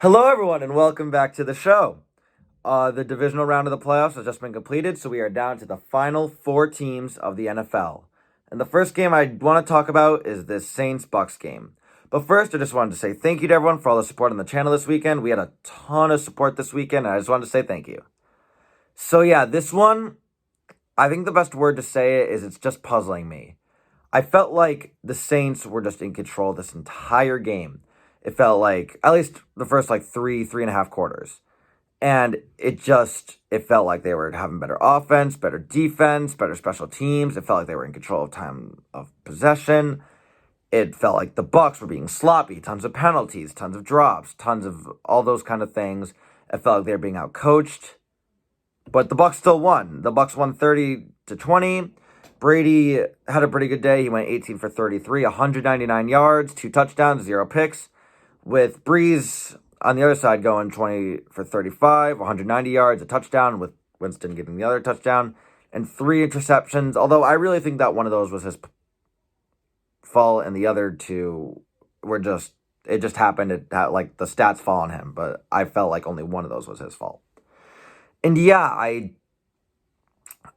Hello, everyone, and welcome back to the show. The divisional round of the playoffs has just been completed, so we are down to the final four teams of the NFL. And the first game I want to talk about is this Saints-Bucs game. But first, I just wanted to say thank you to everyone for all the support on the channel this weekend. We had a ton of support this weekend, and I just wanted to say thank you. So yeah, this one, I think the best word to say it is it's just puzzling me. I felt like the Saints were just in control this entire game. It felt like, at least the first like three and a half quarters. And it felt like they were having better offense, better defense, better special teams. It felt like they were in control of time of possession. It felt like the Bucs were being sloppy, tons of penalties, tons of drops, tons of all those kind of things. It felt like they were being outcoached. But the Bucs still won. The Bucs won 30-20. Brady had a pretty good day. He went 18 for 33, 199 yards, 2 touchdowns, 0 picks. With Breeze on the other side going 20 for 35, 190 yards, a touchdown, with Winston getting the other touchdown, and 3 interceptions. Although I really think that one of those was his fault, and the other 2 were it just happened. Like the stats fall on him, but I felt like only one of those was his fault. And yeah,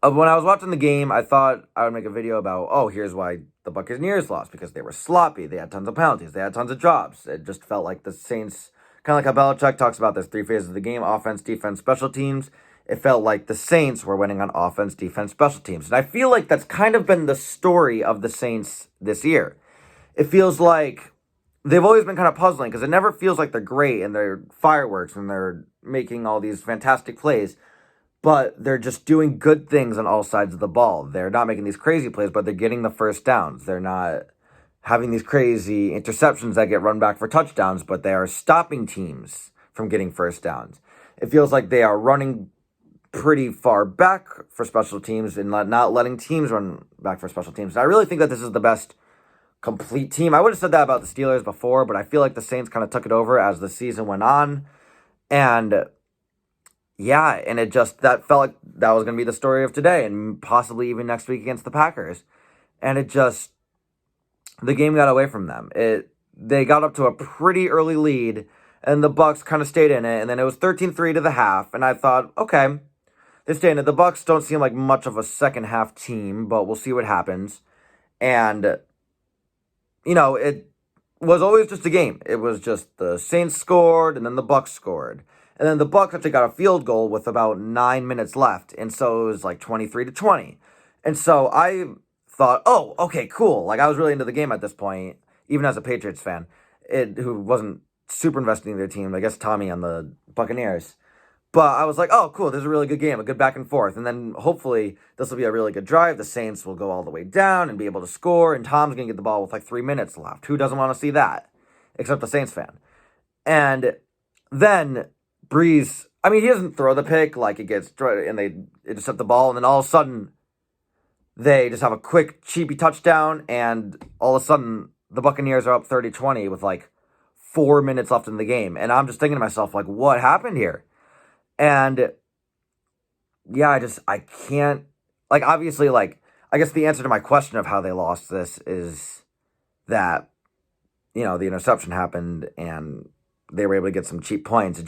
when I was watching the game, I thought I would make a video about, here's why the Buccaneers lost, because they were sloppy. They had tons of penalties. They had tons of drops. It just felt like the Saints, kind of like how Belichick talks about there's 3 phases of the game: offense, defense, special teams. It felt like the Saints were winning on offense, defense, special teams. And I feel like that's kind of been the story of the Saints this year. It feels like they've always been kind of puzzling because it never feels like they're great and they're fireworks and they're making all these fantastic plays. But they're just doing good things on all sides of the ball. They're not making these crazy plays, but they're getting the first downs. They're not having these crazy interceptions that get run back for touchdowns, but they are stopping teams from getting first downs. It feels like they are running pretty far back for special teams and not letting teams run back for special teams. And I really think that this is the best complete team. I would have said that about the Steelers before, but I feel like the Saints kind of took it over as the season went on. And yeah, and that felt like that was going to be the story of today and possibly even next week against the Packers. And the game got away from them. They got up to a pretty early lead, and the Bucs kind of stayed in it, and then it was 13-3 to the half, and I thought, okay, they stay in it. The Bucs don't seem like much of a second half team, but we'll see what happens. And, it was always just a game. It was just the Saints scored, and then the Bucs scored. And then the Bucs actually got a field goal with about 9 minutes left. And so it was like 23-20. And so I thought, okay, cool. Like, I was really into the game at this point, even as a Patriots fan, who wasn't super invested in their team. I guess Tommy on the Buccaneers. But I was like, cool, this is a really good game, a good back and forth. And then hopefully this will be a really good drive. The Saints will go all the way down and be able to score. And Tom's going to get the ball with like 3 minutes left. Who doesn't want to see that? Except a Saints fan. And then Breeze, he doesn't throw the pick, like it gets, and they intercept the ball, and then all of a sudden, they just have a quick, cheapy touchdown, and all of a sudden, the Buccaneers are up 30-20 with like 4 minutes left in the game. And I'm just thinking to myself, like, what happened here? And yeah, I can't, like, obviously, like, I guess the answer to my question of how they lost this is that, the interception happened, and they were able to get some cheap points.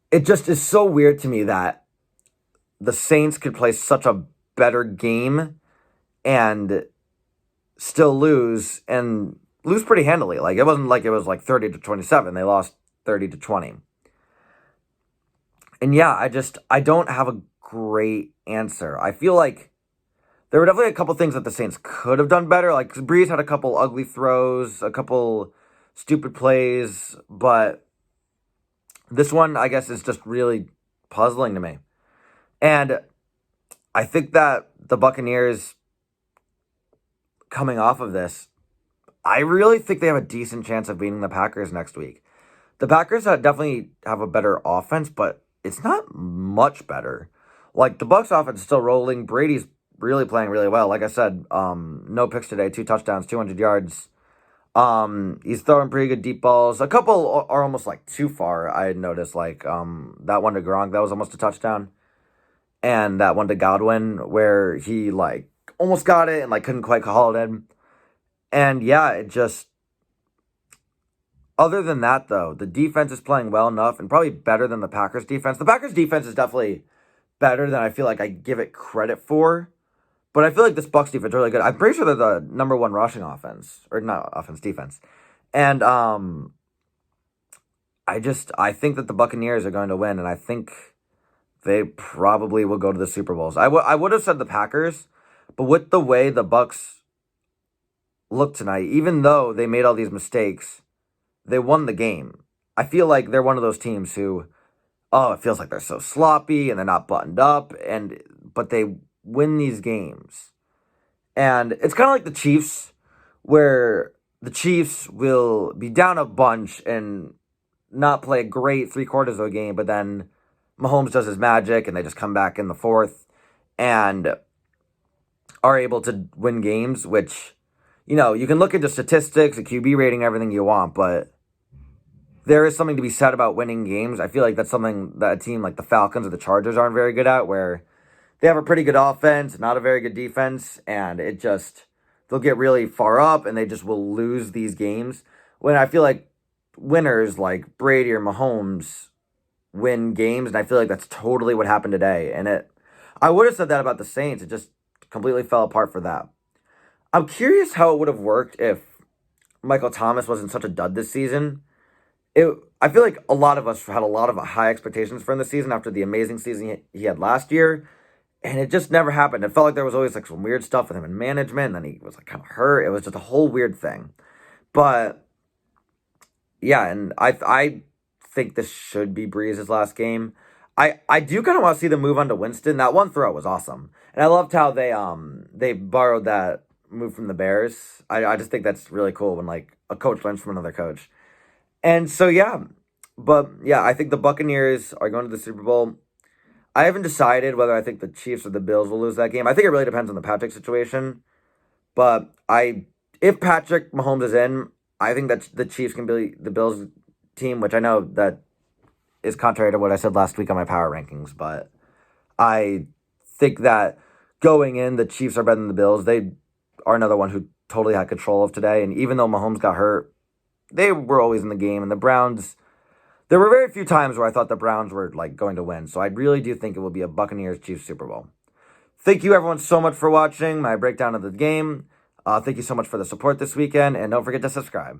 It just is so weird to me that the Saints could play such a better game and still lose, and lose pretty handily. Like, it wasn't like it was like 30-27. They lost 30-20. And yeah, I don't have a great answer. I feel like there were definitely a couple things that the Saints could have done better. Like, Breeze had a couple ugly throws, a couple stupid plays, but this one, I guess, is just really puzzling to me. And I think that the Buccaneers, coming off of this, I really think they have a decent chance of beating the Packers next week. The Packers definitely have a better offense, but it's not much better. Like, the Bucs offense is still rolling. Brady's really playing really well. Like I said, no picks today, 2 touchdowns, 200 yards. He's throwing pretty good deep balls. A couple are almost like too far. I had noticed, like, that one to Gronk, that was almost a touchdown. And that one to Godwin where he like almost got it and like couldn't quite call it in. And yeah, Other than that, though, the defense is playing well enough and probably better than the Packers defense. The Packers defense is definitely better than I feel like I give it credit for. But I feel like this Bucs defense is really good. I'm pretty sure they're the number one rushing offense. Or not offense, defense. And I think that the Buccaneers are going to win, and I think they probably will go to the Super Bowls. I would have said the Packers, but with the way the Bucs look tonight, even though they made all these mistakes, they won the game. I feel like they're one of those teams who, oh, it feels like they're so sloppy and they're not buttoned up, but they win these games. And it's kind of like the Chiefs, where the Chiefs will be down a bunch and not play a great 3/4 of a game, but then Mahomes does his magic and they just come back in the fourth and are able to win games, which, you can look into statistics, a QB rating, everything you want, but there is something to be said about winning games. I feel like that's something that a team like the Falcons or the Chargers aren't very good at, where they have a pretty good offense, not a very good defense, and they'll get really far up and they just will lose these games. When I feel like winners like Brady or Mahomes win games, and I feel like that's totally what happened today. I would have said that about the Saints. It just completely fell apart for that. I'm curious how it would have worked if Michael Thomas wasn't such a dud this season. I feel like a lot of us had a lot of high expectations for him this season after the amazing season he had last year, and it just never happened. It felt like there was always like some weird stuff with him in management, and then he was like kind of hurt. It was just a whole weird thing. But yeah, and I think this should be Breeze's last game. I do kind of want to see them move on to Winston. That one throw was awesome, and I loved how they borrowed that move from the Bears. I just think that's really cool when like a coach learns from another coach. And so yeah, I think the Buccaneers are going to the Super Bowl. I haven't decided whether I think the Chiefs or the Bills will lose that game. I think it really depends on the Patrick situation. But if Patrick Mahomes is in, I think that the Chiefs can be the Bills team, which I know that is contrary to what I said last week on my power rankings. But I think that going in, the Chiefs are better than the Bills. They are another one who totally had control of today. And even though Mahomes got hurt, they were always in the game. And the Browns, there were very few times where I thought the Browns were like going to win. So I really do think it will be a Buccaneers-Chiefs Super Bowl. Thank you everyone so much for watching my breakdown of the game. Thank you so much for the support this weekend. And don't forget to subscribe.